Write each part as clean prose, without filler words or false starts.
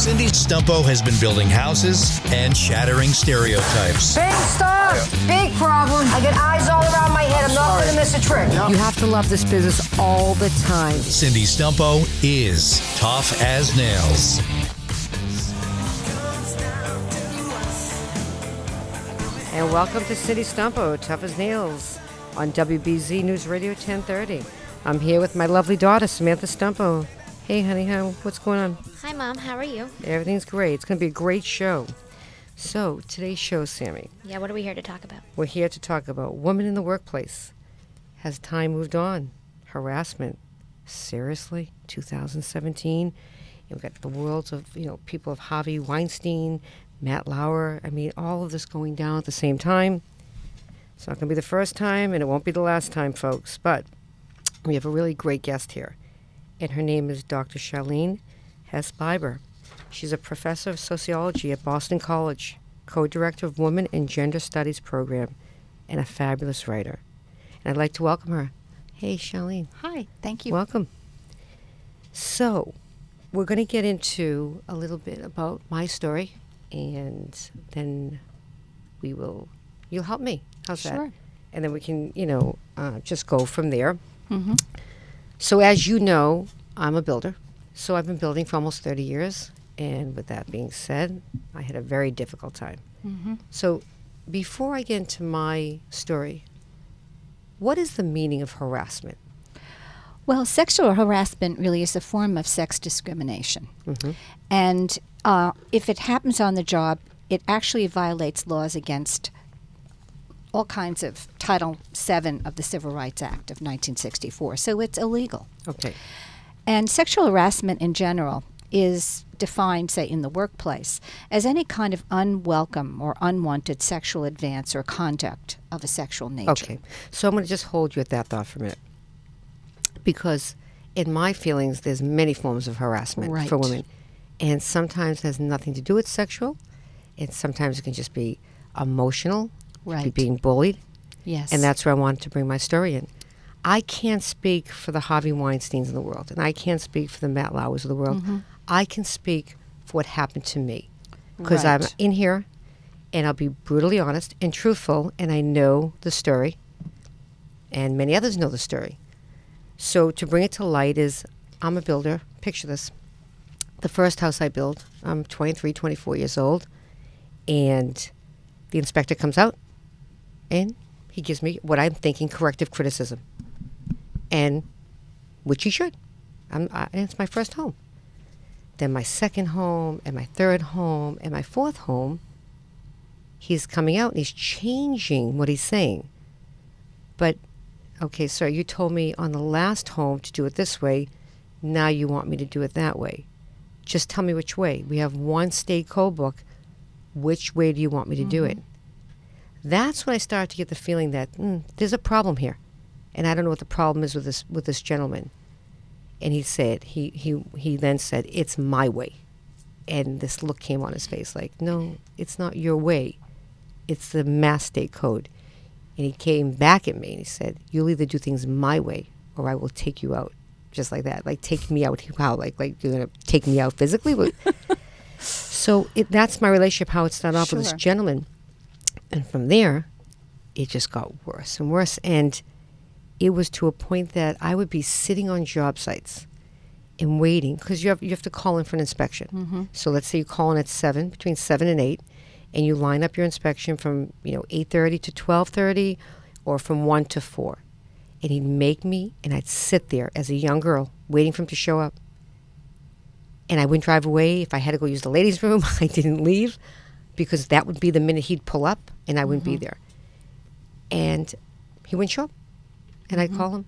Cindy Stumpo has been building houses and shattering stereotypes. Big stuff, big problem. I get eyes all around my head. I'm not going to miss a trick. You have to love this business all the time. Cindy Stumpo is tough as nails. And welcome to Cindy Stumpo, Tough as Nails, on WBZ News Radio 1030. I'm here with my lovely daughter, Samantha Stumpo. Hey, honey, what's going on? Hi, Mom. How are you? Everything's great. It's going to be a great show. So, today's show, Sammy. Yeah, what are we here to talk about? We're here to talk about women in the workplace. Has time moved on? Harassment. Seriously? 2017? We've got the worlds of, people of Harvey Weinstein, Matt Lauer. I mean, all of this going down at the same time. It's not going to be the first time, and it won't be the last time, folks. But we have a really great guest here, and her name is Dr. Charlene Hess-Biber. She's a professor of sociology at Boston College, co-director of Women and Gender Studies program, and a fabulous writer. And I'd like to welcome her. Hey, Charlene. Hi, thank you. Welcome. So, we're going to get into a little bit about my story, and then you'll help me. How's that? Sure. And then we can, just go from there. Mm-hmm. So as you know, I'm a builder. So I've been building for almost 30 years. And with that being said, I had a very difficult time. Mm-hmm. So before I get into my story, what is the meaning of harassment? Well, sexual harassment really is a form of sex discrimination. Mm-hmm. And if it happens on the job, it actually violates laws against all kinds of Title VII of the Civil Rights Act of 1964. So it's illegal. Okay. And sexual harassment in general is defined, say, in the workplace, as any kind of unwelcome or unwanted sexual advance or conduct of a sexual nature. Okay. So I'm going to just hold you at that thought for a minute. Because in my feelings, there's many forms of harassment Right. for women. And sometimes it has nothing to do with sexual. And sometimes it can just be emotional. Right. Be being bullied. Yes. And that's where I wanted to bring my story in. I can't speak for the Harvey Weinsteins in the world, and I can't speak for the Matt Lauers of the world. Mm-hmm. I can speak for what happened to me. Because I'm Right. in here, and I'll be brutally honest and truthful, and I know the story, and many others know the story. So to bring it to light is, I'm a builder. Picture this. The first house I built, I'm 23, 24 years old, and the inspector comes out, and he gives me what I'm thinking corrective criticism, and which he should. And it's my first home. Then my second home, and my third home, and my fourth home, he's coming out and he's changing what he's saying. But, okay, sir, you told me on the last home to do it this way. Now you want me to do it that way. Just tell me which way. We have one state code book. Which way do you want me to do it? That's when I started to get the feeling that there's a problem here, and I don't know what the problem is with this gentleman. And he said he then said, "It's my way," and this look came on his face like, "No, it's not your way. It's the Mass State Code." And he came back at me and he said, "You'll either do things my way, or I will take you out," just like that. Like take me out. How? Like you're gonna take me out physically? So that's my relationship. How it started off with this Sure. gentleman. And from there, it just got worse and worse. And it was to a point that I would be sitting on job sites and waiting, because you have to call in for an inspection. Mm-hmm. So let's say you call in at between 7 and 8, and you line up your inspection from 8:30 to 12:30, or from 1 to 4. And he'd make me, and I'd sit there as a young girl waiting for him to show up. And I wouldn't drive away. If I had to go use the ladies' room, I didn't leave, because that would be the minute he'd pull up, and I wouldn't be there. And he wouldn't show up. And I'd call him.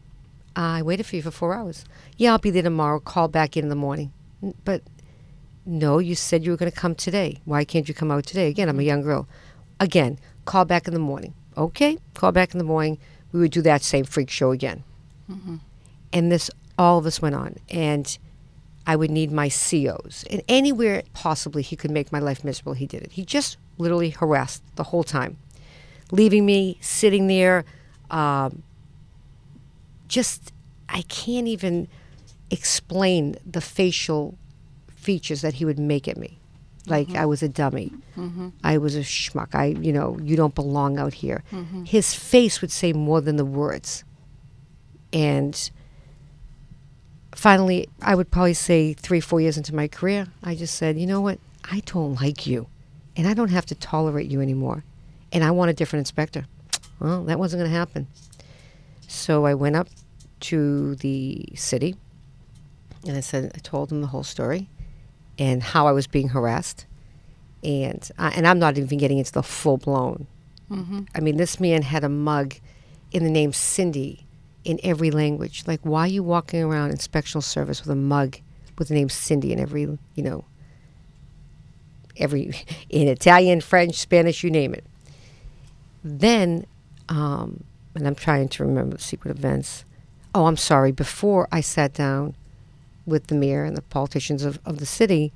I waited for you for 4 hours. Yeah, I'll be there tomorrow. Call back in the morning. But no, you said you were going to come today. Why can't you come out today? Again, I'm a young girl. Again, call back in the morning. Okay, call back in the morning. We would do that same freak show again. Mm-hmm. And all of this went on. And I would need my COs. And anywhere possibly he could make my life miserable, he did it. He just literally harassed the whole time. Leaving me, sitting there, I can't even explain the facial features that he would make at me. Like I was a dummy. I was a schmuck. You don't belong out here. His face would say more than the words. And finally, I would probably say 3-4 years into my career, I just said, you know what? I don't like you. And I don't have to tolerate you anymore. And I want a different inspector. Well, that wasn't going to happen. So I went up to the city and I told them the whole story and how I was being harassed. And I'm not even getting into the full blown. I mean, this man had a mug in the name Cindy in every language. Like, why are you walking around inspectional service with a mug with the name Cindy in every in Italian, French, Spanish, you name it. Then, and I'm trying to remember the secret events. Oh, I'm sorry. Before I sat down with the mayor and the politicians of the city,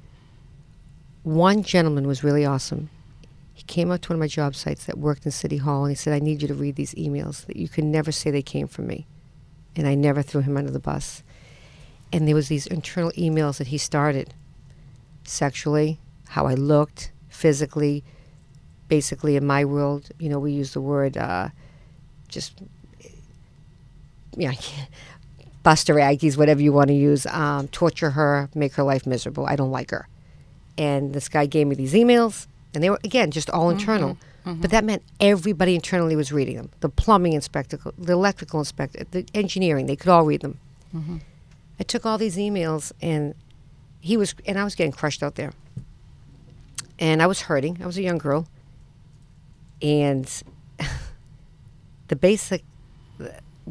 one gentleman was really awesome. He came out to one of my job sites that worked in City Hall, and he said, I need you to read these emails that you can never say they came from me. And I never threw him under the bus. And there was these internal emails that he started sexually, how I looked, physically. Basically, in my world, we use the word bust her Aggies, whatever you want to use, torture her, make her life miserable. I don't like her. And this guy gave me these emails, and they were, again, just all internal. But that meant everybody internally was reading them. The plumbing inspector, the electrical inspector, the engineering, they could all read them. I took all these emails, and I was getting crushed out there. And I was hurting. I was a young girl. And the basic,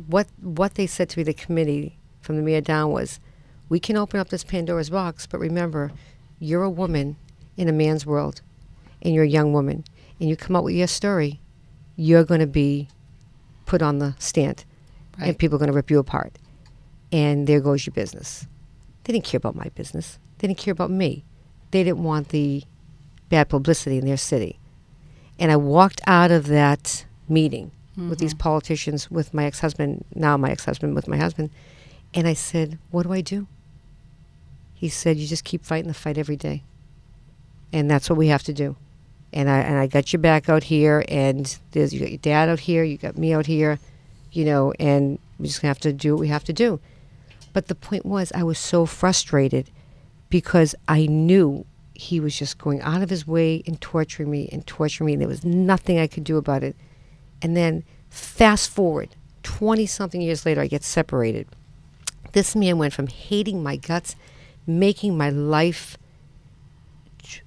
what they said to me, the committee from the mayor down, was, we can open up this Pandora's box, but remember, you're a woman in a man's world, and you're a young woman, and you come out with your story, you're going to be put on the stand, and people are going to rip you apart. And there goes your business. They didn't care about my business. They didn't care about me. They didn't want the bad publicity in their city. And I walked out of that meeting with these politicians, with my ex-husband, now my ex-husband, with my husband, and I said, what do I do? He said, you just keep fighting the fight every day. And that's what we have to do. And I got your back out here, and you got your dad out here, you got me out here, and we just have to do what we have to do. But the point was, I was so frustrated because I knew he was just going out of his way and torturing me. And there was nothing I could do about it. And then fast forward, 20-something years later, I get separated. This man went from hating my guts, making my life,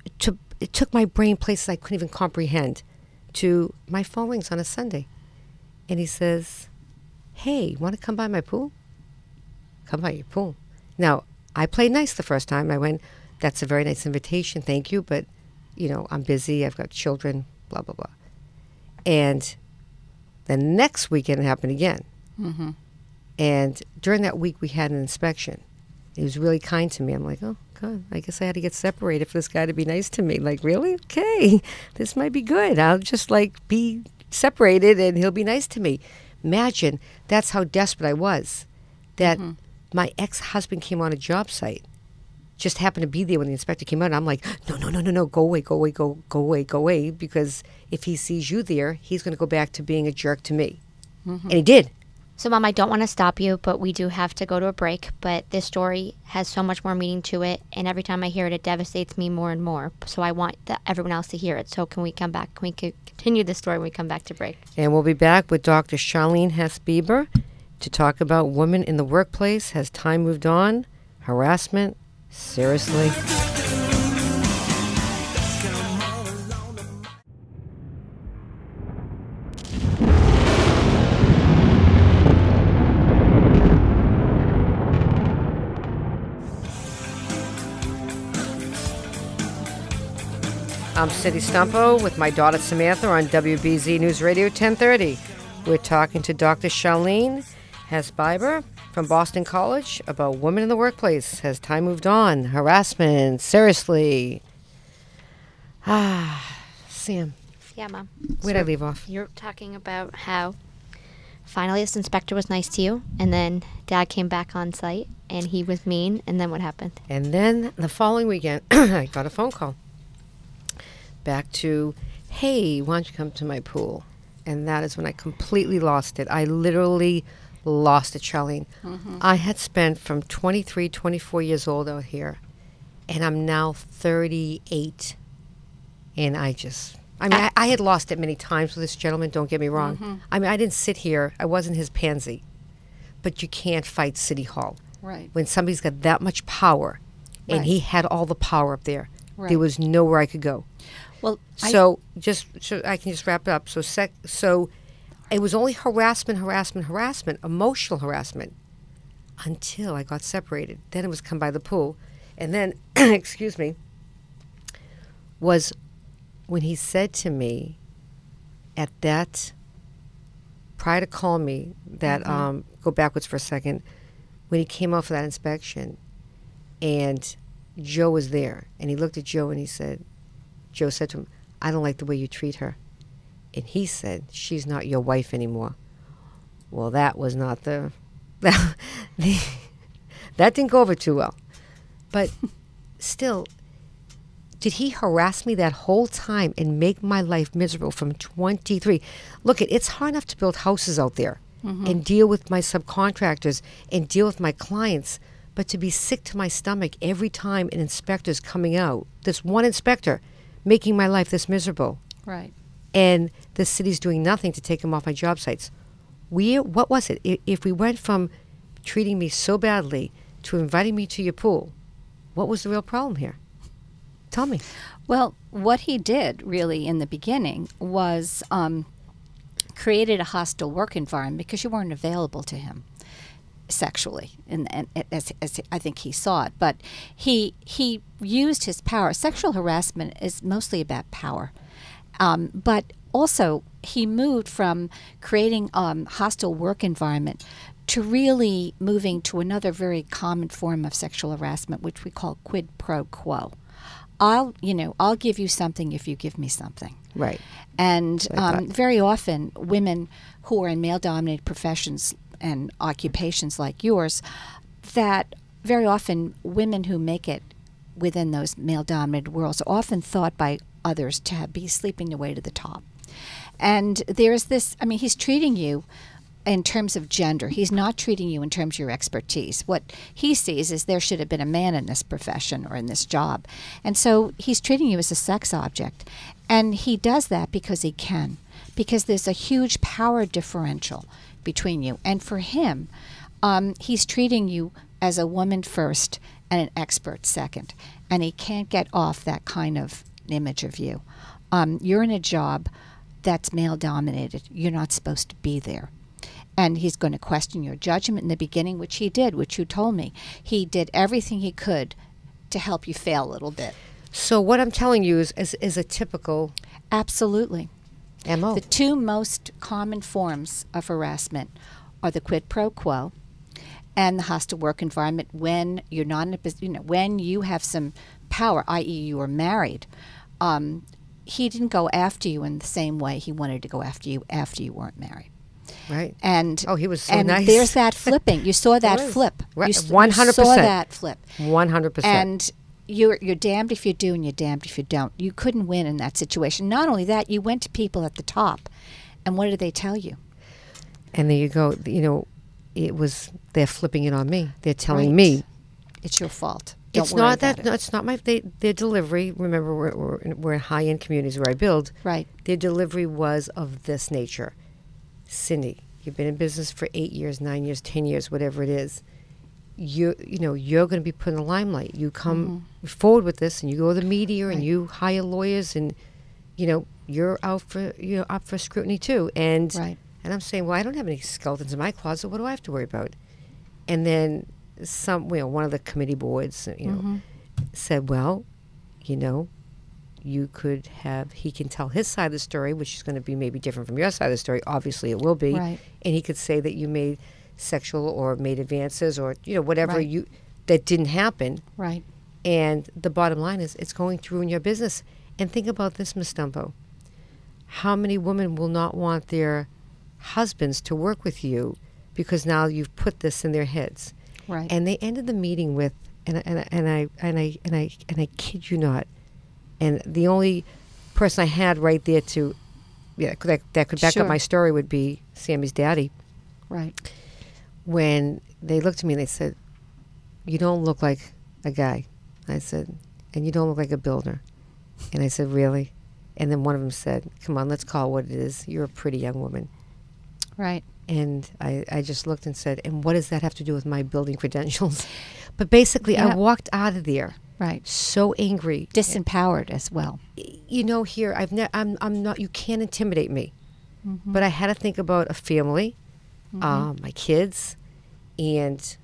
it took my brain places I couldn't even comprehend, to my phone rings on a Sunday. And he says, hey, want to come by my pool? Come by your pool. Now, I played nice the first time. I went, that's a very nice invitation, thank you, but, I'm busy, I've got children, blah, blah, blah. And the next weekend it happened again. And during that week, we had an inspection. He was really kind to me. I'm like, oh, God, I guess I had to get separated for this guy to be nice to me. Like, really? Okay, this might be good. I'll just, be separated, and he'll be nice to me. Imagine, that's how desperate I was, that my ex-husband came on a job site, just happened to be there when the inspector came out, and I'm like, no, go away, because if he sees you there, he's going to go back to being a jerk to me. And he did. So, Mom, I don't want to stop you, but we do have to go to a break. But this story has so much more meaning to it, and every time I hear it, it devastates me more and more. So I want everyone else to hear it. So can we come back? Can we continue this story when we come back to break? And we'll be back with Dr. Charlene Hess-Bieber to talk about women in the workplace. Has time moved on? Harassment? Seriously? I'm City Stumpo with my daughter Samantha on WBZ News Radio 1030. We're talking to Dr. Charlene Hess-Bieber from Boston College about women in the workplace. Has time moved on? Harassment? Seriously? Sam. Yeah, Mom. Where'd I leave off? You're talking about how finally this inspector was nice to you, and then Dad came back on site and he was mean, and then what happened? And then the following weekend, I got a phone call back to, hey, why don't you come to my pool? And that is when I completely lost it. I literally lost it, Charlene. I had spent from 23, 24 years old out here, and I'm now 38. And I had lost it many times with this gentleman, don't get me wrong. I mean, I didn't sit here. I wasn't his pansy. But you can't fight City Hall. Right. When somebody's got that much power, and Right. he had all the power up there, Right. there was nowhere I could go. Well, So I can just wrap it up. So it was only harassment, emotional harassment, until I got separated. Then it was come by the pool. And then, excuse me, was when he said to me at that, prior to calling me, that, go backwards for a second, when he came out for that inspection, and Joe was there, and he looked at Joe and Joe said to him, I don't like the way you treat her. And he said, she's not your wife anymore. Well, that was not that didn't go over too well. But still, did he harass me that whole time and make my life miserable from 23? Look, it's hard enough to build houses out there and deal with my subcontractors and deal with my clients, but to be sick to my stomach every time an inspector's coming out, this one inspector, making my life this miserable. right. And the city's doing nothing to take him off my job sites. What was it? If we went from treating me so badly to inviting me to your pool, what was the real problem here? Tell me. Well, what he did really in the beginning was created a hostile work environment because you weren't available to him sexually, and as I think he saw it. But he used his power. Sexual harassment is mostly about power, but also he moved from creating hostile work environment to really moving to another very common form of sexual harassment, which we call quid pro quo. I'll give you something if you give me something. Right. And very often, women who are in male-dominated professions and occupations like yours, that very often women who make it within those male-dominated worlds are often thought by others to be sleeping their way to the top. And there's this, I mean, he's treating you in terms of gender. He's not treating you in terms of your expertise. What he sees is there should have been a man in this profession or in this job. And so he's treating you as a sex object. And he does that because he can, because there's a huge power differential between you. And for him, he's treating you as a woman first and an expert second. And he can't get off that kind of image of you. You're in a job that's male-dominated. You're not supposed to be there. And he's going to question your judgment in the beginning, which he did, which you told me. He did everything he could to help you fail a little bit. So what I'm telling you is a typical Absolutely. MO. The two most common forms of harassment are the quid pro quo and the hostile work environment when you're not in a when you have some power, i.e. you are married. He didn't go after you in the same way he wanted to go after you weren't married. Right. And he was so and nice. there's that flipping. You saw that was. flip. Right. You 100%. saw that flip. 100%. And you're damned if you do and you're damned if you don't. You couldn't win in that situation. Not only that, you went to people at the top, and what did they tell you? And there you go. They're flipping it on me. They're telling Right. me It's your fault. it's not that. No, it's not their delivery. Remember, we're in high-end communities where I build. Right. Their delivery was of this nature. Cindy, you've been in business for 8 years, 9 years, 10 years, whatever it is. You're going to be put in the limelight. You come forward with this, and you go to the media, and you hire lawyers, and you're up for scrutiny too. And Right. and I'm saying, well, I don't have any skeletons in my closet. What do I have to worry about? And then one of the committee boards, said, well, you could have, he can tell his side of the story, which is going to be maybe different from your side of the story. Obviously it will be. Right. And he could say that you made sexual or made advances or, whatever Right. that didn't happen. Right. And the bottom line is it's going to ruin your business. And think about this, Ms. Stumpo. How many women will not want their husbands to work with you because now you've put this in their heads. Right. And they ended the meeting with, and I kid you not, and the only person I had right there to, that could back Sure. up my story would be Sammy's daddy. Right. When they looked at me and they said, "You don't look like a guy." I said, "And you don't look like a builder." And I said, "Really?" And then one of them said, "Come on, let's call it what it is. You're a pretty young woman." Right. And I just looked and said, "And what does that have to do with my building credentials?" But basically, I Yeah. walked out of there Right. so angry. Disempowered as well. You know, here I'm not. You can't intimidate me. But I had to think about a family, my kids, and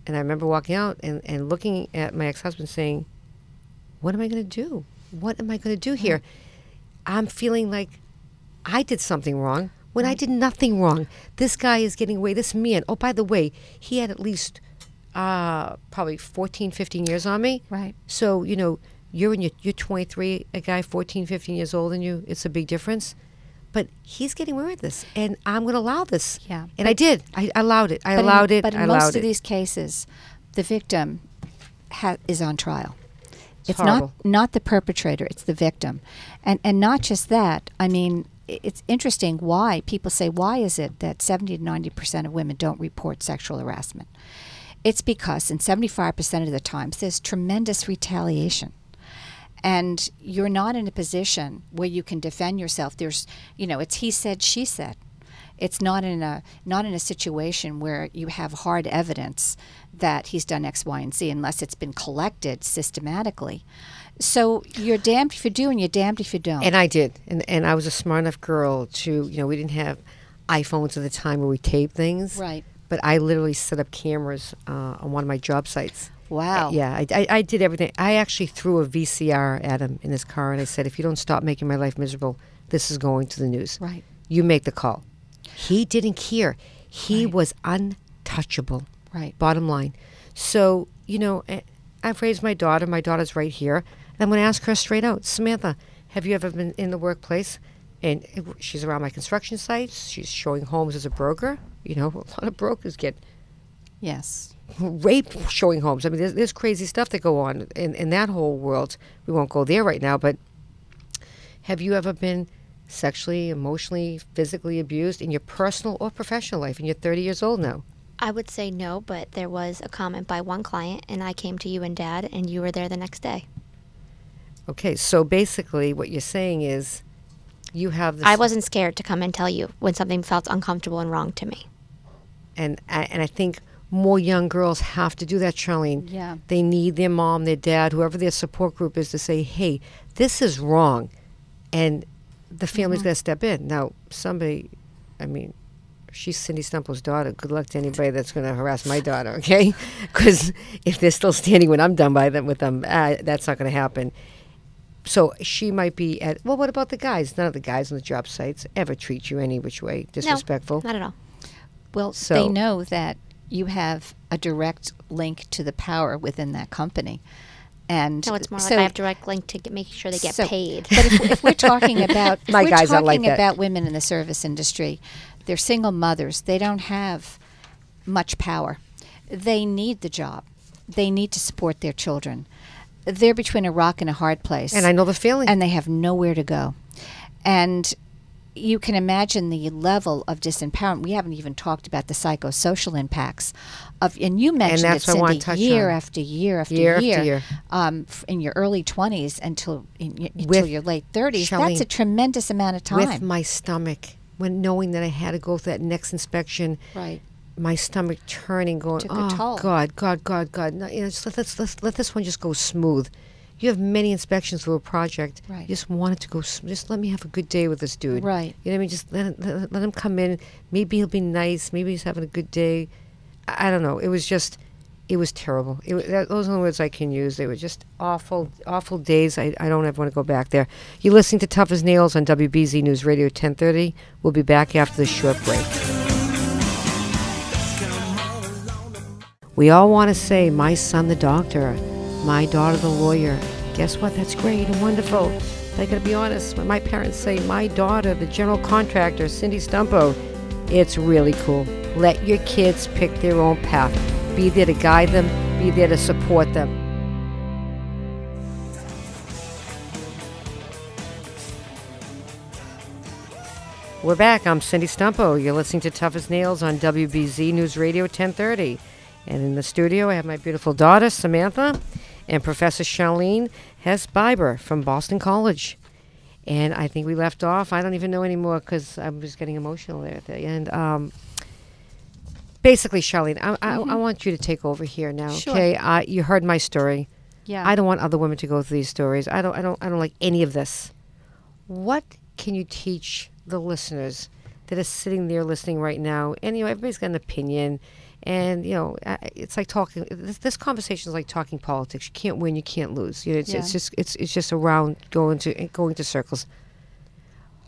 I remember walking out and looking at my ex-husband saying, "What am I going to do? What am I going to do here?" I'm feeling like I did something wrong when I did nothing wrong. This guy is getting away. This man. Oh, by the way, he had at least probably 14, 15 years on me. Right. So, you know, you're 23, a guy 14, 15 years older than you. It's a big difference. But he's getting away with this, and I'm going to allow this. Yeah. And I did. I allowed it. I allowed it. But I in allowed most it. of these cases, the victim is on trial. It's horrible. not the perpetrator, it's the victim. And not just that. I mean, it's interesting why people say, why is it that 70 to 90% of women don't report sexual harassment? It's because in 75% of the times there's tremendous retaliation. And you're not in a position where you can defend yourself. There's, it's he said, she said. It's not in a situation where you have hard evidence that he's done X, Y, and Z unless it's been collected systematically. So you're damned if you do and you're damned if you don't. And I did. And I was a smart enough girl to, we didn't have iPhones at the time where we taped things. Right. But I literally set up cameras on one of my job sites. Wow. Yeah, I did everything. I actually threw a VCR at him in his car, and I said, "If you don't stop making my life miserable, this is going to the news. Right. You make the call." He didn't care. He Right. was untouchable. Right. Bottom line. So, I've raised my daughter. My daughter's right here. And I'm going to ask her straight out, "Samantha, have you ever been in the workplace?" And she's around my construction sites. She's showing homes as a broker. A lot of brokers get Yes. rape showing homes. I mean, there's crazy stuff that go on in that whole world. We won't go there right now, but have you ever been sexually, emotionally, physically abused in your personal or professional life? And you're 30 years old now. I would say no, but there was a comment by one client, and I came to you and Dad, and you were there the next day. Okay, so basically what you're saying is you have this... I wasn't scared to come and tell you when something felt uncomfortable and wrong to me. And I think more young girls have to do that, Charlene. Yeah. They need their mom, their dad, whoever their support group is to say, "Hey, this is wrong." And the family's got to step in. Now, somebody, she's Cindy Stumpo's daughter. Good luck to anybody that's going to harass my daughter, okay? Because if they're still standing when I'm done with them, that's not going to happen. So she might be at, well, what about the guys? None of the guys on the job sites ever treat you any which way disrespectful. No, not at all. Well, So- they know that you have a direct link to the power within that company. And No, it's more so, like I have direct link to make sure they get so- paid. But if we're talking about My guys aren't like that. about women in the service industry, they're single mothers. They don't have much power. They need the job. They need to support their children. They're between a rock and a hard place. And I know the feeling. And they have nowhere to go. And you can imagine the level of disempowerment. We haven't even talked about the psychosocial impacts of, and you mentioned that's it, what I wanna Cindy, touch year on. after year after Year year, after year. In your early 20s until With- your late 30s. Charlene, That's a tremendous amount of time. with my stomach, when knowing that I had to go through that next inspection, right. my stomach turning, going, Took a toll. God. No, just let this one just go smooth. You have many inspections through a project. Right. You just want it to go. Just let me have a good day with this dude. Right. You know what I mean? Just let him come in. Maybe he'll be nice. Maybe he's having a good day. I don't know. It was terrible. Those are the words I can use. They were just awful, awful days. I don't ever want to go back there. You're listening to Tough as Nails on WBZ News Radio 1030. We'll be back after this short break. We all want to say, my son the doctor, my daughter the lawyer. Guess what? That's great and wonderful. But I got to be honest, when my parents say, my daughter the general contractor, Cindy Stumpo, It's really cool. Let your kids pick their own path. Be there to guide them. Be there to support them. We're back. I'm Cindy Stumpo. You're listening to Tough as Nails on WBZ News Radio 1030. And in the studio, I have my beautiful daughter, Samantha, and Professor Charlene Hess-Biber from Boston College. And I think we left off. I don't even know anymore because I was getting emotional there at the end. Basically, Charlene, I want you to take over here now. Sure. Okay, you heard my story. Yeah. I don't want other women to go through these stories. I don't like any of this. What can you teach the listeners that are sitting there listening right now? And everybody's got an opinion, and it's like talking. This conversation is like talking politics. You can't win, you can't lose. It's just around going to circles.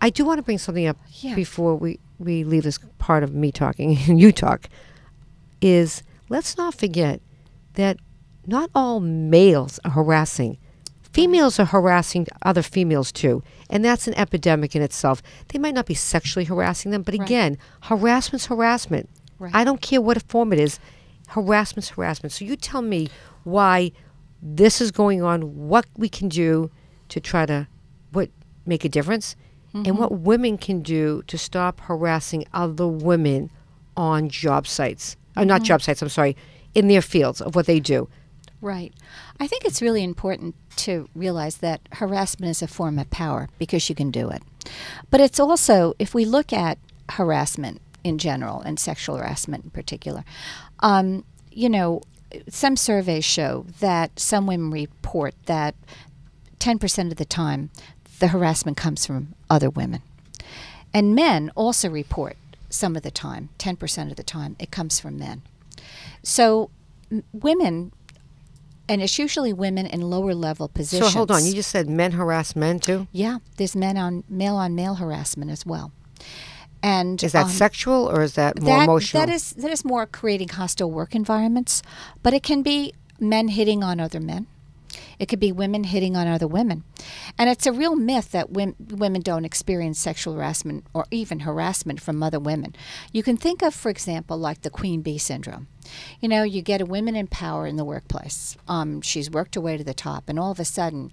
I do want to bring something up before we leave this part of me talking and you talk. Is let's not forget that not all males are harassing. Females are harassing other females too, and that's an epidemic in itself. They might not be sexually harassing them, but again, harassment's harassment. Right. I don't care what form it is. Harassment's harassment. So you tell me why this is going on, what we can do to try to make a difference, and what women can do to stop harassing other women on job sites. Not job sites, I'm sorry, in their fields of what they do. Right. I think it's really important to realize that harassment is a form of power because you can do it. But it's also, if we look at harassment in general and sexual harassment in particular, some surveys show that some women report that 10% of the time the harassment comes from other women. And men also report some of the time, 10% of the time, it comes from men. So women, and it's usually women in lower level positions. So hold on, you just said men harass men too? Yeah, there's male on male harassment as well. And is that sexual or is that more emotional? That is more creating hostile work environments, but it can be men hitting on other men. It could be women hitting on other women. And it's a real myth that women don't experience sexual harassment or even harassment from other women. You can think of, for example, like the queen bee syndrome. You get a woman in power in the workplace. She's worked her way to the top, and all of a sudden,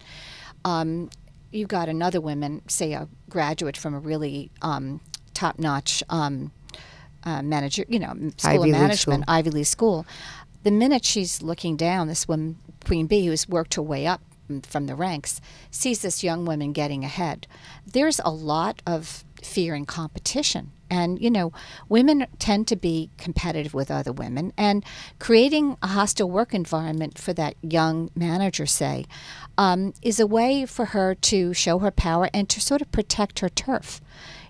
you've got another woman, say a graduate from a really top-notch manager, school of management, Ivy League school. The minute she's looking down, this woman, Queen Bee, who's worked her way up from the ranks, sees this young woman getting ahead. There's a lot of fear and competition. And, women tend to be competitive with other women. And creating a hostile work environment for that young manager, say, is a way for her to show her power and to sort of protect her turf.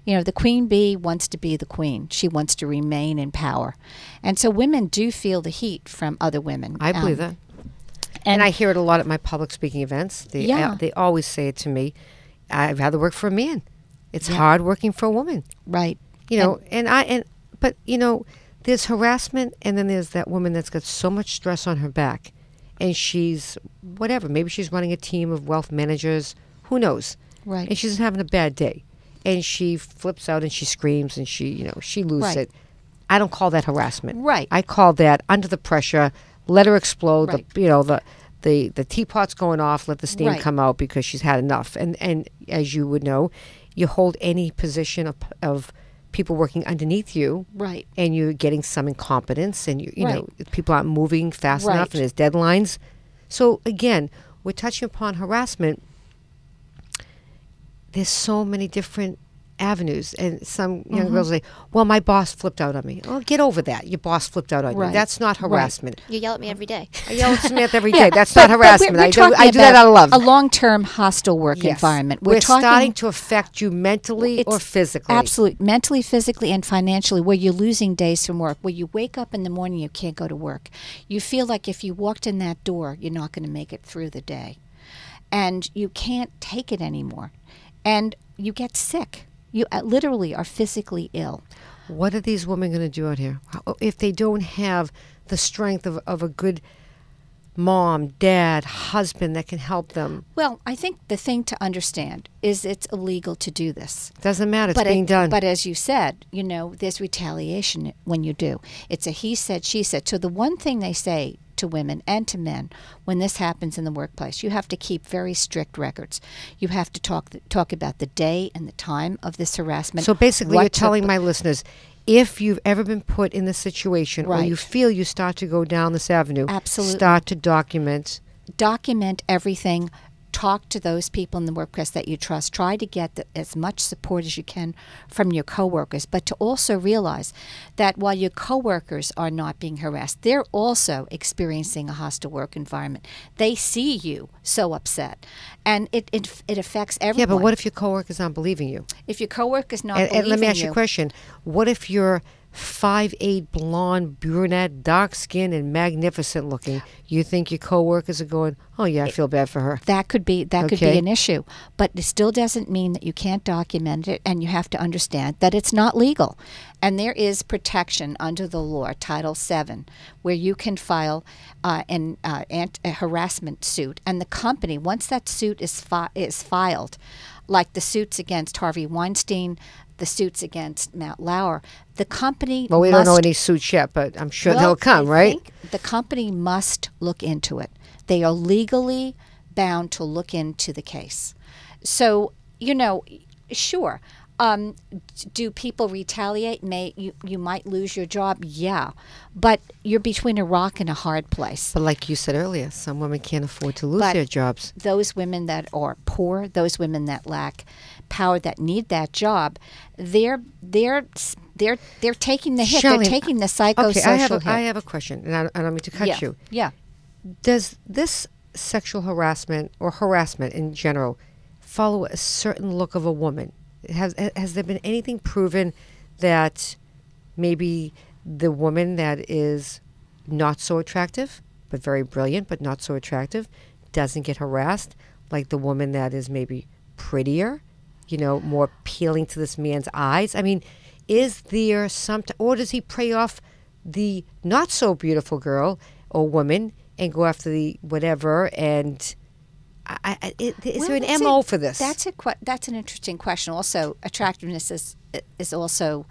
The queen bee wants to be the queen. She wants to remain in power. And so women do feel the heat from other women. I believe that. And I hear it a lot at my public speaking events. They always say it to me. I'd rather work for a man. It's hard working for a woman. Right. But there's harassment, and then there's that woman that's got so much stress on her back. And she's, whatever, maybe she's running a team of wealth managers. Who knows? Right. And she's having a bad day. And she flips out and she screams and she loses it. I don't call that harassment. Right. I call that under the pressure, let her explode. Right. The teapot's going off, let the steam come out because she's had enough. And as you would know, you hold any position of people working underneath you. Right. And you're getting some incompetence and you know people aren't moving fast enough and there's deadlines. So again, we're touching upon harassment. There's so many different avenues, and some young girls say, well, my boss flipped out on me. Oh, get over that. Your boss flipped out on you. That's not harassment. You yell at me every day. I yell at Samantha every day. That's not harassment. I do that out of love. A long-term hostile work environment. We're starting to affect you mentally or physically. Absolutely. Mentally, physically, and financially, where you're losing days from work, where you wake up in the morning, you can't go to work. You feel like if you walked in that door, you're not going to make it through the day. And you can't take it anymore. And you get sick. You literally are physically ill. What are these women going to do out here if they don't have the strength of a good mom, dad, husband that can help them? Well, I think the thing to understand is it's illegal to do this. Doesn't matter. It's being done. But as you said, there's retaliation when you do. It's a he said, she said. So the one thing they say to women and to men when this happens in the workplace, you have to keep very strict records. You have to talk about the day and the time of this harassment. So basically, you're telling my listeners, if you've ever been put in this situation or you feel you start to go down this avenue, absolutely, start to document everything. Talk to those people in the workplace that you trust. Try to get as much support as you can from your coworkers, but to also realize that while your coworkers are not being harassed, they're also experiencing a hostile work environment. They see you so upset, and it affects everyone. Yeah, but what if your coworkers aren't believing you? If your coworkers not believing you, and let me ask you a question: what if you're 5'8", blonde, brunette, dark skinned, and magnificent looking? You think your coworkers are going, "Oh yeah, I feel bad for her." That could be an issue, but it still doesn't mean that you can't document it, and you have to understand that it's not legal, and there is protection under the law, Title VII, where you can file a harassment suit, and the company, once that suit is filed, like the suits against Harvey Weinstein, the suits against Matt Lauer, the company Well, we don't know any suits yet, but I'm sure they'll come, right? I think the company must look into it. They are legally bound to look into the case. So, sure. Do people retaliate? You might lose your job, yeah, but you're between a rock and a hard place. But like you said earlier, some women can't afford to lose their jobs. Those women that are poor, those women that lack power, that need that job, they're taking the hit. Shelley, they're taking the psychosocial hit. I have a question, and I don't mean to cut you. Yeah. Does this sexual harassment or harassment in general follow a certain look of a woman? Has there been anything proven that maybe the woman that is not so attractive, but very brilliant, but not so attractive, doesn't get harassed like the woman that is maybe prettier, more appealing to this man's eyes? I mean, is there or does he prey off the not so beautiful girl or woman and go after the whatever? And is there an MO for this? That's an interesting question. Also, attractiveness is also,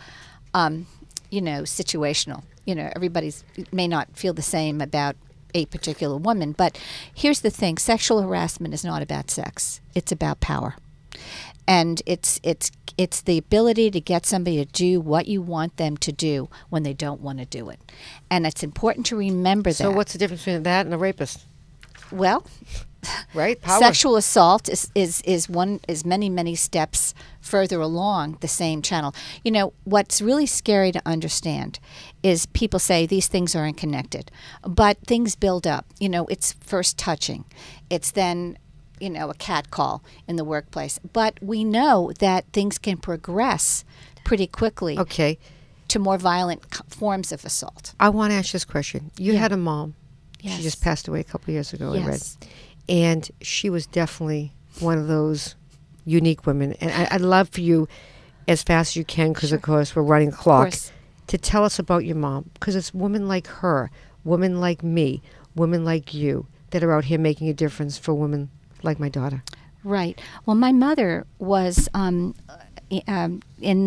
situational. Everybody may not feel the same about a particular woman, but here's the thing: sexual harassment is not about sex; it's about power, and it's the ability to get somebody to do what you want them to do when they don't want to do it, and it's important to remember that. So, what's the difference between that and a rapist? Well. Right, power. Sexual assault is many steps further along the same channel. What's really scary to understand is people say these things aren't connected, but things build up. It's first touching, it's then a catcall in the workplace. But we know that things can progress pretty quickly. Okay. To more violent forms of assault. I want to ask this question. You had a mom. Yes. She just passed away a couple of years ago. Yes. I read. And she was definitely one of those unique women. And I'd love for you, as fast as you can, because, of course, we're running the clock, to tell us about your mom. Because it's women like her, women like me, women like you, that are out here making a difference for women like my daughter. Right. Well, my mother was in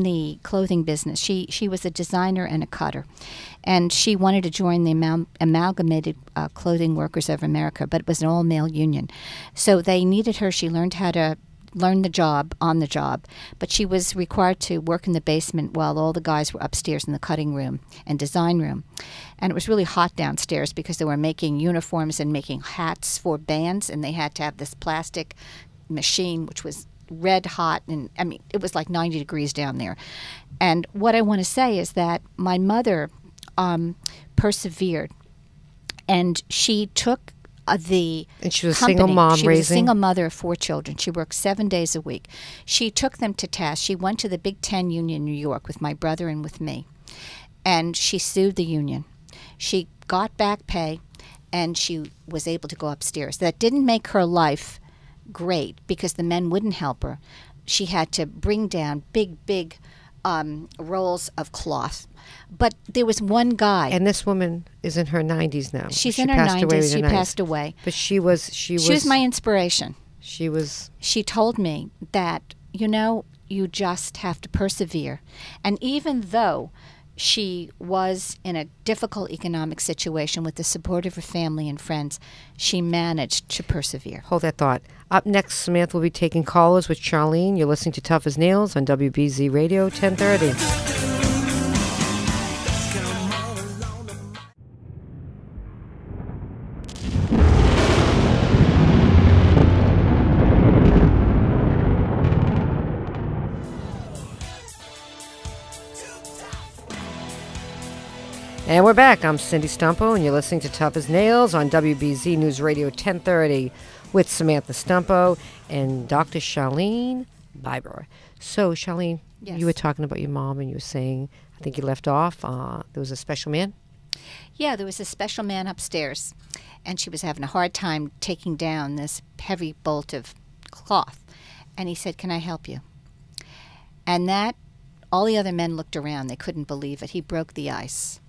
the clothing business. She was a designer and a cutter. And she wanted to join the Amalgamated Clothing Workers of America, but it was an all-male union. So they needed her. She learned how to learn the job on the job, but she was required to work in the basement while all the guys were upstairs in the cutting room and design room. And it was really hot downstairs because they were making uniforms and making hats for bands, and they had to have this plastic machine, which was red hot, and I mean, it was like 90 degrees down there. And what I want to say is that my mother persevered, and she took and she was a company. single mom She raising. was a single mother of 4 children. She worked 7 days a week. She took them to task. She went to the Big Ten union in New York with my brother and with me, and she sued the union. She got back pay, and she was able to go upstairs. That didn't make her life great because the men wouldn't help her. She had to bring down big rolls of cloth. But there was one guy. And this woman is in her 90s now. She's She in her passed away 90s. in She her 90s. passed away. But she was She was my inspiration. she was She told me that, you just have to persevere. And even though she was in a difficult economic situation with the support of her family and friends, she managed to persevere. hold that thought. Up next, Samantha will be taking callers with Charlene. You're listening to Tough as Nails on WBZ Radio 1030. And we're back. I'm Cindy Stumpo, and you're listening to Tough as Nails on WBZ News Radio 1030 with Samantha Stumpo and Dr. Charlene Biber. So, Charlene, Yes. you were talking about your mom, and you were saying, I think you left off, there was a special man? Yeah, there was a special man upstairs, and she was having a hard time taking down this heavy bolt of cloth. And he said, "Can I help you?" And all the other men looked around. They couldn't believe it. He broke the ice.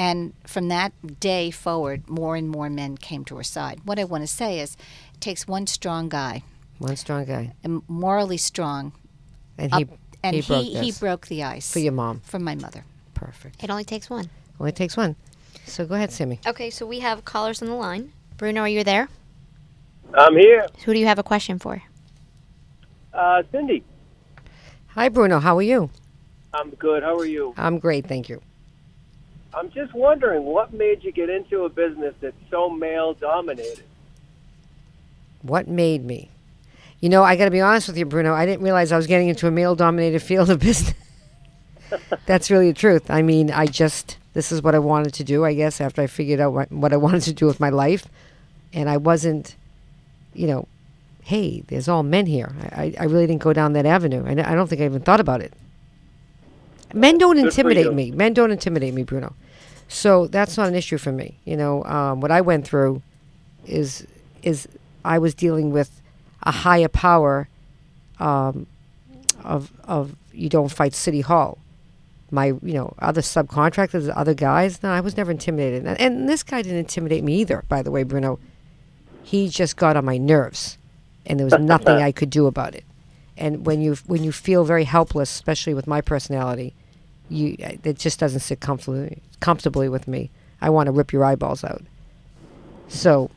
And from that day forward, more and more men came to her side. What I want to say is, it takes one strong guy, One strong guy. and morally strong, And he broke the ice. For your mom. For my mother. Perfect. It only takes one. Only takes one. So go ahead, Sammy. Okay, so we have callers on the line. Bruno, are you there? I'm here. Who do you have a question for? Cindy. Hi, Bruno. How are you? I'm good. How are you? I'm great, thank you. I'm just wondering, what made you get into a business that's so male-dominated? What made me? I got to be honest with you, Bruno. I didn't realize I was getting into a male-dominated field of business. That's really the truth. I mean, this is what I wanted to do, I guess, after I figured out what I wanted to do with my life. And I wasn't, hey, there's all men here. I really didn't go down that avenue. I don't think I even thought about it. Men don't intimidate me. Men don't intimidate me, Bruno. So that's not an issue for me. What I went through is I was dealing with a higher power of you don't fight City Hall. My, other subcontractors, other guys, no, I was never intimidated. And this guy didn't intimidate me either, by the way, Bruno. He just got on my nerves, and there was nothing I could do about it. And when you feel very helpless, especially with my personality, it just doesn't sit comfortably with me. I want to rip your eyeballs out. So.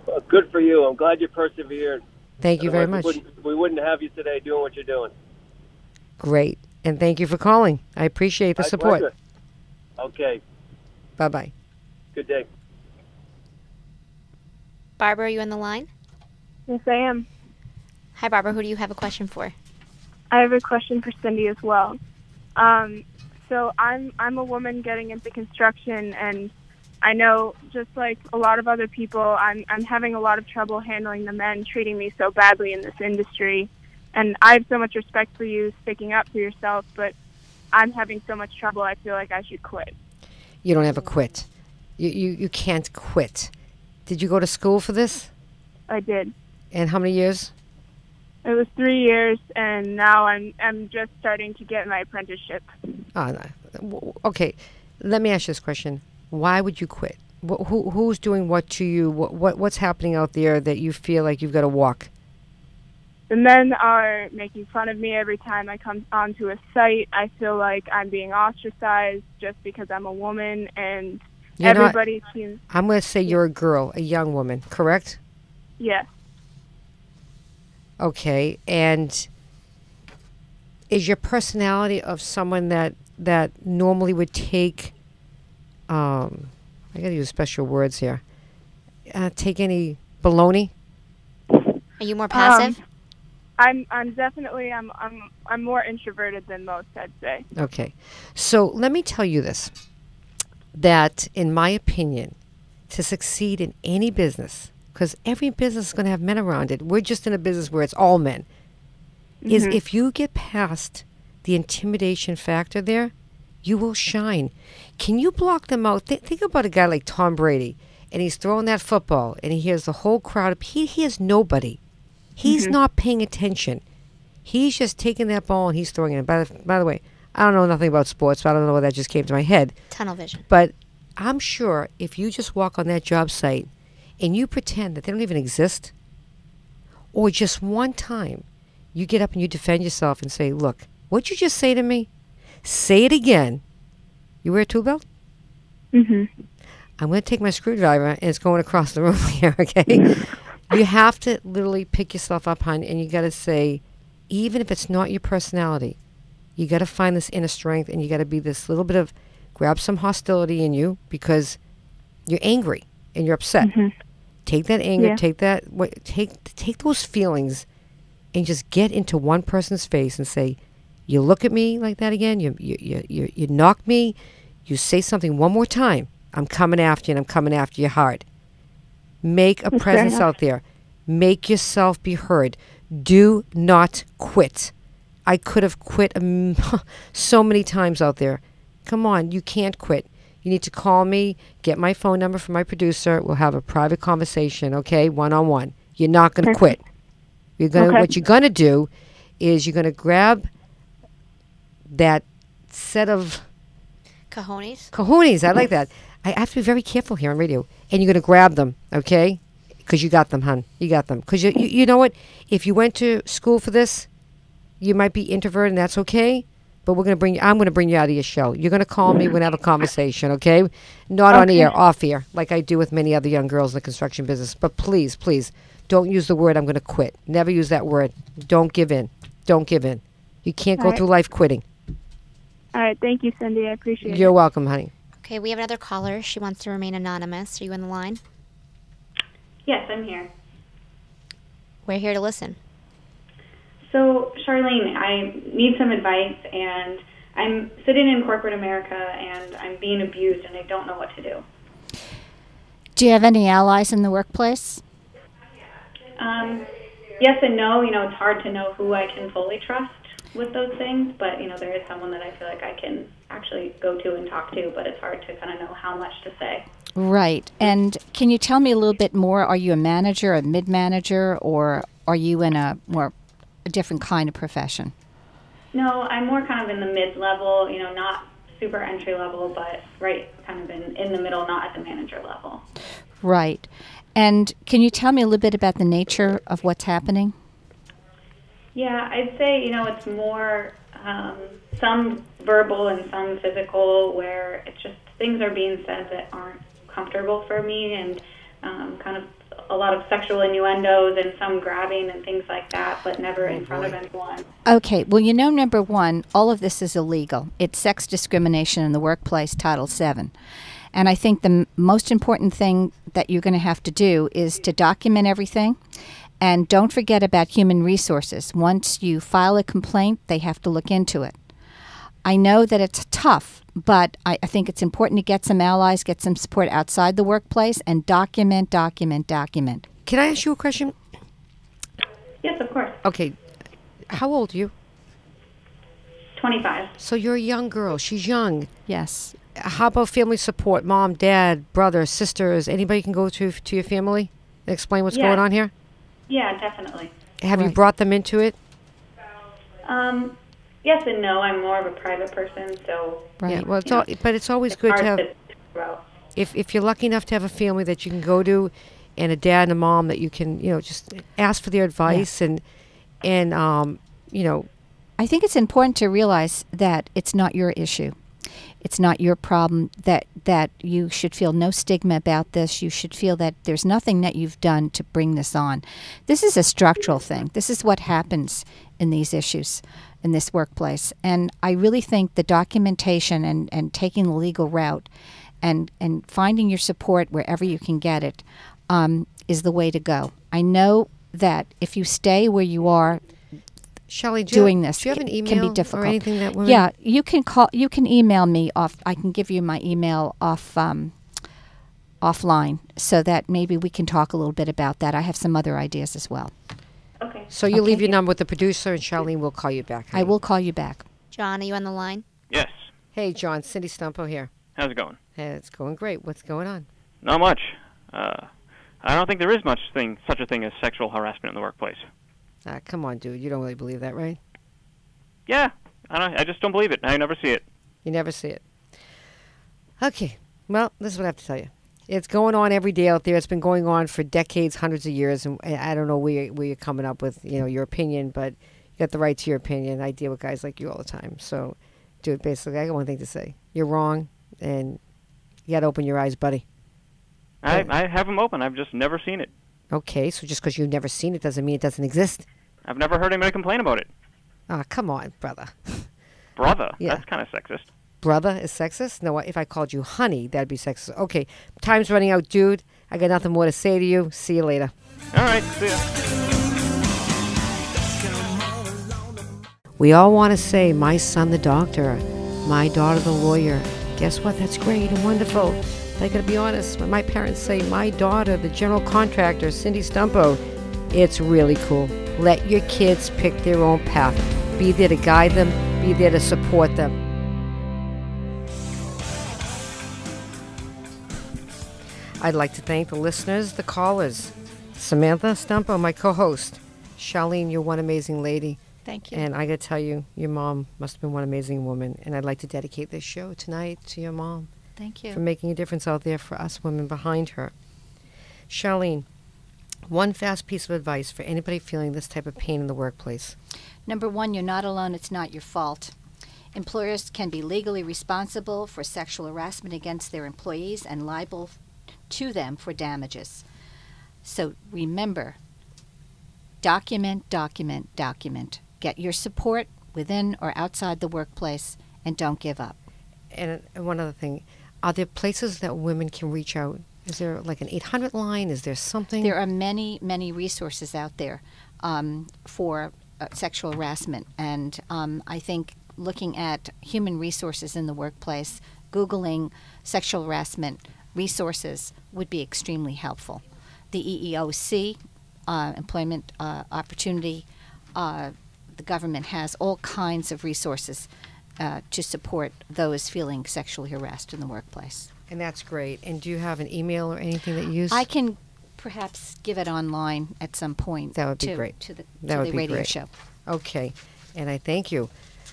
Well, good for you. I'm glad you persevered. Thank you very Otherwise, much. We wouldn't have you today doing what you're doing. Great. And thank you for calling. I appreciate the My support. pleasure. Okay. Bye-bye. Good day. Barbara, are you on the line? Yes, I am. Hi, Barbara. Who do you have a question for? I have a question for Cindy as well. So I'm a woman getting into construction, and I know, just like a lot of other people, I'm having a lot of trouble handling the men treating me so badly in this industry. And I have so much respect for you sticking up for yourself, but I'm having so much trouble, I feel like I should quit. You don't ever quit. You can't quit. Did you go to school for this? I did. And how many years? It was 3 years, and now I'm just starting to get my apprenticeship. Oh, no. Okay, let me ask you this question. Why would you quit? Who's doing what to you? What's happening out there that you feel like you've got to walk? The men are making fun of me every time I come onto a site. I feel like I'm being ostracized just because I'm a woman, and everybody seems... I'm going to say you're a girl, a young woman, correct? Yes. Okay, and is your personality of someone that normally would take, I got to use special words here, take any baloney? Are you more passive? I'm definitely I'm more introverted than most, I'd say. Okay, so let me tell you this, that in my opinion, to succeed in any business, because every business is going to have men around it. We're just in a business where it's all men. Is if you get past the intimidation factor there, you will shine. Can you block them out? Think about a guy like Tom Brady, and he's throwing that football, and he hears the whole crowd. He hears nobody. He's not paying attention. He's just taking that ball and he's throwing it. By the way, I don't know nothing about sports, so I don't know why that just came to my head. Tunnel vision. But I'm sure if you just walk on that job site and you pretend that they don't even exist, or just one time you get up and you defend yourself and say, look, what'd you just say to me? Say it again. You wear a tool belt? Mm-hmm. I'm going to take my screwdriver and it's going across the room here, okay? You have to literally pick yourself up, hon, and you got to say, even if it's not your personality, you got to find this inner strength, and you got to be this little bit of, grab some hostility in you because you're angry and you're upset. Mm-hmm. Take that anger, Yeah. take those feelings and just get into one person's face and say, you look at me like that again, you knock me, you say something one more time, I'm coming after you, and I'm coming after you hard. Make a That's fair presence enough. out there. Make yourself be heard. Do not quit. I could have quit so many times out there. Come on, you can't quit. You need to call me, get my phone number from my producer. We'll have a private conversation, okay, one-on-one. You're not going to quit. You're gonna. Okay. What you're going to do is you're going to grab that set of Cojones. I like that. I have to be very careful here on radio. And you're going to grab them, okay? Because you got them, hon. You got them. Because you know what? If you went to school for this, you might be introverted, and that's okay. But I'm going to bring you out of your shell. You're going to call me. We're going to have a conversation, okay? Not on Okay. air, off air, like I do with many other young girls in the construction business. But please, please, don't use the word I'm going to quit. Never use that word. Don't give in. Don't give in. You can't go All right. through life quitting. All right. Thank you, Cindy. I appreciate it. You're welcome, honey. Okay, we have another caller. She wants to remain anonymous. Are you on the line? Yes, I'm here. We're here to listen. So, Charlene, I need some advice, and I'm sitting in corporate America, and I'm being abused, and I don't know what to do. Do you have any allies in the workplace? Yes and no. You know, it's hard to know who I can fully trust with those things, but, you know, there is someone that I feel like I can actually go to and talk to, but it's hard to kind of know how much to say. Right. And can you tell me a little bit more? Are you a manager, a mid-manager, or are you in a different kind of profession? No, I'm more kind of in the mid-level, you know, not super entry-level, but right kind of in the middle, not at the manager level. Right. And can you tell me a little bit about the nature of what's happening? Yeah, I'd say, you know, it's more some verbal and some physical, where it's just things are being said that aren't comfortable for me, and kind of a lot of sexual innuendos and some grabbing and things like that, but never in front of anyone. Okay. Well, you know, number one, all of this is illegal. It's sex discrimination in the workplace, Title VII. And I think the most important thing that you're going to have to do is to document everything. And don't forget about human resources. Once you file a complaint, they have to look into it. I know that it's tough, but I think it's important to get some allies, get some support outside the workplace, and document. Can I ask you a question? Yes, of course. Okay. How old are you? 25. So you're a young girl. She's young. Yes. How about family support? Mom, dad, brother, sisters? Anybody can go to your family and explain what's Yeah. going on here? Yeah, definitely. Have you Right. brought them into it? Yes and no. I'm more of a private person, so Right. Yeah. Well, Yeah. but it's always it's good hard to have. throw. If you're lucky enough to have a family that you can go to, and a dad and a mom that you can, just ask for their advice and I think it's important to realize that it's not your issue. It's not your problem, that you should feel no stigma about this. You should feel that there's nothing that you've done to bring this on. This is a structural thing. This is what happens in these issues in this workplace. And I really think the documentation and taking the legal route and finding your support wherever you can get it is the way to go. I know that if you stay where you are, Shelley, doing this do you have an can email be difficult. or anything that women? Yeah, you can call. You can email me off. I can give you my email offline, so that maybe we can talk a little bit about that. I have some other ideas as well. Okay. So you leave your number with the producer, and Charlene will call you back. I will call you back. John, are you on the line? Yes. Hey, John, Cindy Stumpo here. How's it going? Hey, it's going great. What's going on? Not much. I don't think there is such a thing as sexual harassment in the workplace. Come on, dude. You don't really believe that, right? Yeah, I just don't believe it. I never see it. You never see it. Okay. Well, this is what I have to tell you. It's going on every day out there. It's been going on for decades, hundreds of years, and I don't know where you're coming up with, your opinion, but you got the right to your opinion. I deal with guys like you all the time. So, dude, basically, I got one thing to say. You're wrong, and you got to open your eyes, buddy. I have them open. I've just never seen it. Okay, so just because you've never seen it doesn't mean it doesn't exist. I've never heard anybody complain about it. Come on, brother. Brother? Yeah. That's kind of sexist. Brother is sexist? No, if I called you honey, that'd be sexist. Okay, time's running out, dude. I got nothing more to say to you. See you later. All right, see ya. We all want to say, my son the doctor, my daughter the lawyer. Guess what? That's great and wonderful. But I got to be honest, when my parents say, my daughter, the general contractor, Cindy Stumpo, it's really cool. Let your kids pick their own path. Be there to guide them. Be there to support them. I'd like to thank the listeners, the callers. Samantha Stumpo, my co-host. Charlene, you're one amazing lady. Thank you. And I got to tell you, your mom must have been one amazing woman. And I'd like to dedicate this show tonight to your mom. Thank you. For making a difference out there for us women behind her. Charlene, one fast piece of advice for anybody feeling this type of pain in the workplace. Number one, you're not alone. It's not your fault. Employers can be legally responsible for sexual harassment against their employees and liable to them for damages. So remember, document, document, document. Get your support within or outside the workplace, and don't give up. And one other thing, are there places that women can reach out? Is there like an 800 line? Is there something? There are many, many resources out there for sexual harassment. And I think looking at human resources in the workplace, Googling sexual harassment resources would be extremely helpful. The EEOC, Employment Opportunity, the government has all kinds of resources to support those feeling sexually harassed in the workplace. And that's great. And do you have an email or anything that you use? I can perhaps give it online at some point. That would be great. To the great. radio show. Okay. And I thank you.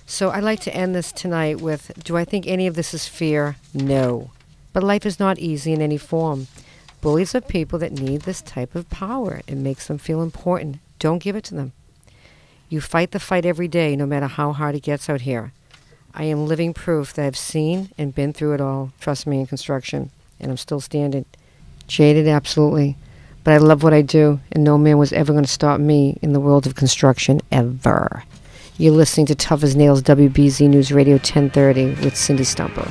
So I'd like to end this tonight with, do I think any of this is fair? No. But life is not easy in any form. Bullies are people that need this type of power. It makes them feel important. Don't give it to them. You fight the fight every day, no matter how hard it gets out here. I am living proof that I've seen and been through it all. Trust me, in construction. And I'm still standing. Jaded, absolutely. But I love what I do, and no man was ever going to stop me in the world of construction, ever. You're listening to Tough as Nails, WBZ News Radio 1030 with Cindy Stumpo.